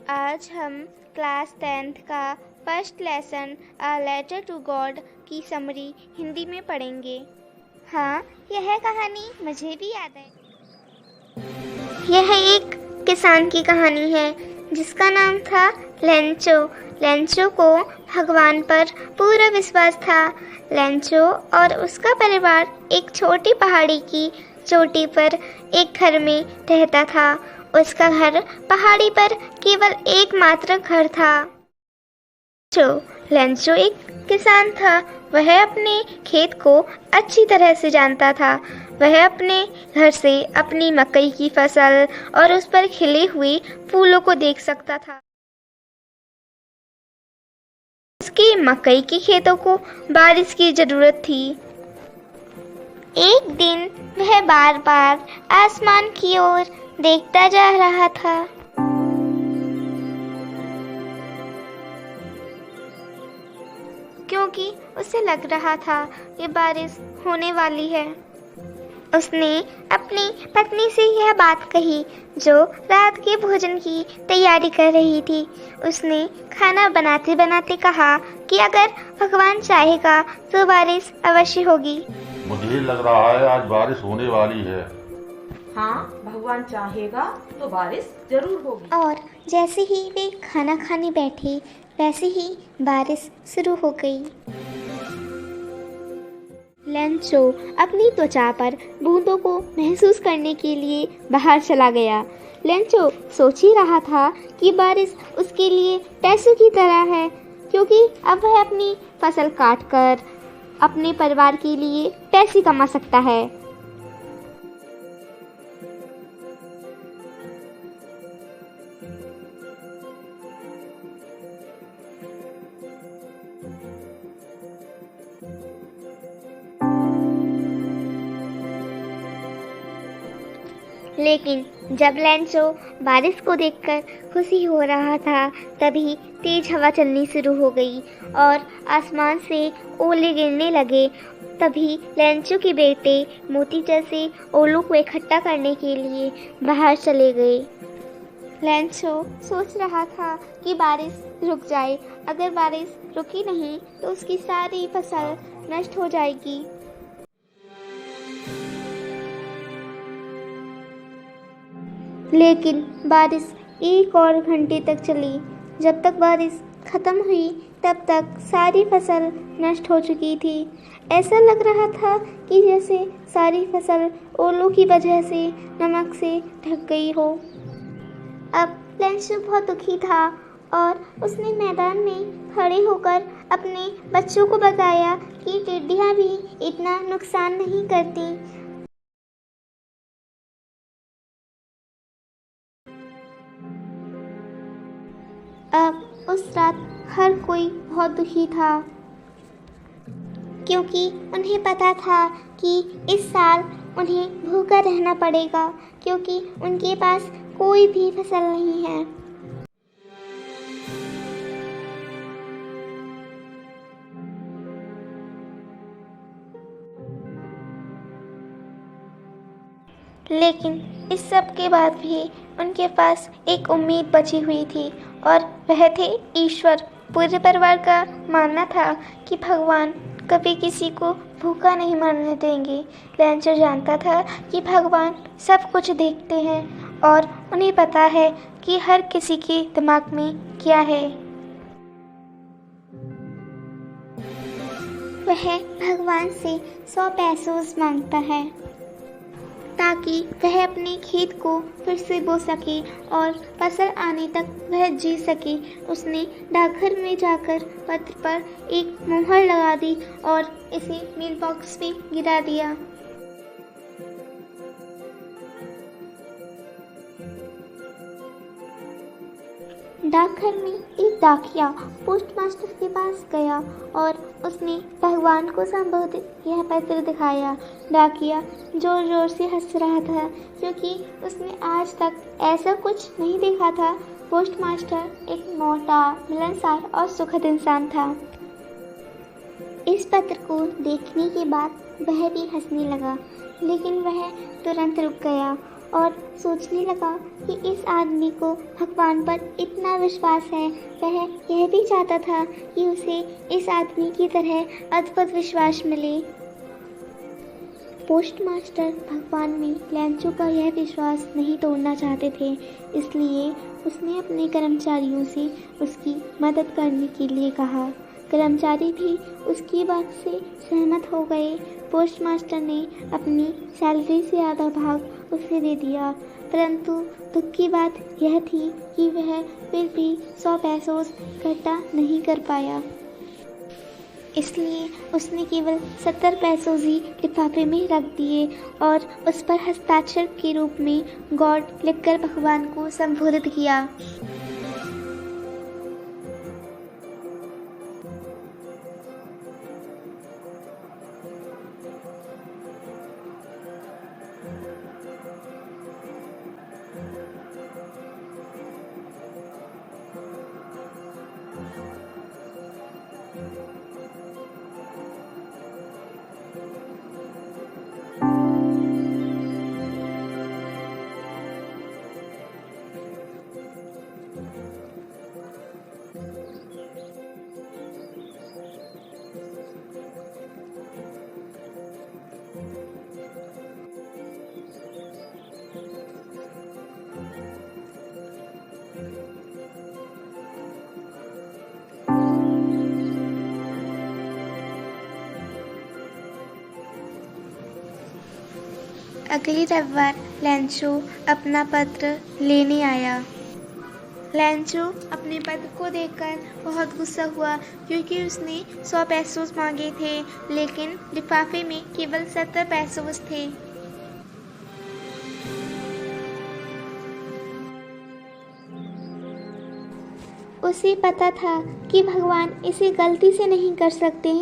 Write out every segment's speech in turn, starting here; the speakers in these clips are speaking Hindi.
आज हम क्लास 10th का first lesson a letter to God की समरी हिंदी में पढ़ेंगे। हाँ, यह कहानी मुझे भी याद है। यह एक किसान की कहानी है जिसका नाम था लेंचो। लेंचो को भगवान पर पूरा विश्वास था। लेंचो और उसका परिवार एक छोटी पहाड़ी की चोटी पर एक घर में रहता था। उसका घर पहाड़ी पर केवल एकमात्र घर था। लेंचो एक किसान था। वह अपने खेत को अच्छी तरह से जानता था। वह अपने घर से अपनी मकई की फसल और उस पर खिले हुए फूलों को देख सकता था। उसकी मकई के खेतों को बारिश की जरूरत थी। एक दिन वह बार बार आसमान की ओर देखता जा रहा था। क्योंकि उसे लग रहा था कि बारिश होने वाली है। उसने अपनी पत्नी से यह बात कही जो रात के भोजन की तैयारी कर रही थी। उसने खाना बनाते बनाते कहा कि अगर भगवान चाहेगा तो बारिश अवश्य होगी। मुझे लग रहा है आज बारिश होने वाली है। हाँ, भगवान चाहेगा तो बारिश जरूर होगी। और जैसे ही वे खाना खाने बैठे वैसे ही बारिश शुरू हो गई। लेंचो अपनी त्वचा पर बूंदों को महसूस करने के लिए बाहर चला गया। लेंचो सोच ही रहा था कि बारिश उसके लिए पैसों की तरह है, क्योंकि अब वह अपनी फसल काटकर अपने परिवार के लिए पैसे कमा सकता है। लेकिन जब लेंचो बारिश को देखकर खुशी हो रहा था, तभी तेज हवा चलनी शुरू हो गई और आसमान से ओले गिरने लगे। तभी लेंचो के बेटे मोती जैसे ओलों को इकट्ठा करने के लिए बाहर चले गए। लेंचो सोच रहा था कि बारिश रुक जाए। अगर बारिश रुकी नहीं तो उसकी सारी फसल नष्ट हो जाएगी। लेकिन बारिश एक और घंटे तक चली। जब तक बारिश खत्म हुई तब तक सारी फसल नष्ट हो चुकी थी। ऐसा लग रहा था कि जैसे सारी फसल ओलों की वजह से नमक से ढक गई हो। अब लेंचो बहुत दुखी था और उसने मैदान में खड़े होकर अपने बच्चों को बताया कि टिड्डियाँ भी इतना नुकसान नहीं करती। अब उस रात हर कोई बहुत दुखी था, क्योंकि उन्हें पता था कि इस साल उन्हें भूखा रहना पड़ेगा, क्योंकि उनके पास कोई भी फसल नहीं है। लेकिन इस सब के बाद भी उनके पास एक उम्मीद बची हुई थी और वह थे ईश्वर। पूरे परिवार का मानना था कि भगवान कभी किसी को भूखा नहीं मरने देंगे। लेंचो जानता था कि भगवान सब कुछ देखते हैं और उन्हें पता है कि हर किसी के दिमाग में क्या है। वह भगवान से 100 पैसों मांगता है ताकि वह अपने खेत को फिर से बो सके और फसल आने तक वह जी सके। उसने डाकघर में जाकर पत्र पर एक मुहर लगा दी और इसे मेल बॉक्स में गिरा दिया। डाकघर में एक डाकिया पोस्टमास्टर के पास गया और उसने भगवान को संबोधित यह पत्र दिखाया। डाकिया जोर जोर से हंस रहा था, क्योंकि उसने आज तक ऐसा कुछ नहीं देखा था। पोस्टमास्टर एक मोटा, मिलनसार और सुखद इंसान था। इस पत्र को देखने के बाद वह भी हंसने लगा, लेकिन वह तुरंत रुक गया और सोचने लगा कि इस आदमी को भगवान पर इतना विश्वास है। वह यह भी चाहता था कि उसे इस आदमी की तरह अद्भुत विश्वास मिले। पोस्टमास्टर भगवान में लैंचो का यह विश्वास नहीं तोड़ना चाहते थे, इसलिए उसने अपने कर्मचारियों से उसकी मदद करने के लिए कहा। कर्मचारी भी उसकी बात से सहमत हो गए। पोस्टमास्टर ने अपनी सैलरी से आधा भाग उसे दे दिया, परंतु दुख की बात यह थी कि वह फिर भी 100 पैसों इकट्ठा नहीं कर पाया। इसलिए उसने केवल 70 पैसों ही लिफाफे में रख दिए और उस पर हस्ताक्षर के रूप में गॉड लिखकर भगवान को संबोधित किया। अगले रविवार लैंचो अपना पत्र लेने आया। लैंचो अपने पत्र को देखकर बहुत गुस्सा हुआ, क्योंकि उसने 100 पैसों मांगे थे, लेकिन लिफाफे में केवल 70 पैसों थे। उसे पता था कि भगवान इसे गलती से नहीं कर सकते।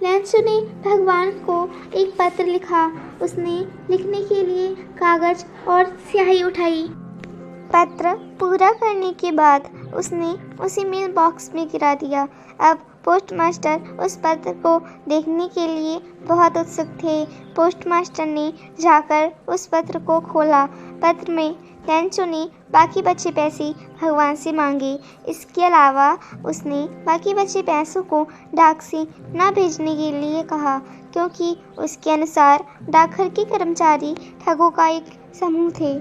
लैंचो ने भगवान को एक पत्र लिखा। उसने लिखने के लिए कागज और स्याही उठाई। पत्र पूरा करने के बाद उसने उसे मेल बॉक्स में गिरा दिया। अब पोस्टमास्टर उस पत्र को देखने के लिए बहुत उत्सुक थे। पोस्टमास्टर ने जाकर उस पत्र को खोला। पत्र में लैंचो ने बाकी बचे पैसे भगवान से मांगे। इसके अलावा उसने बाकी बचे पैसों को डाक से न भेजने के लिए कहा, क्योंकि उसके अनुसार डाकघर के कर्मचारी ठगों का एक समूह थे।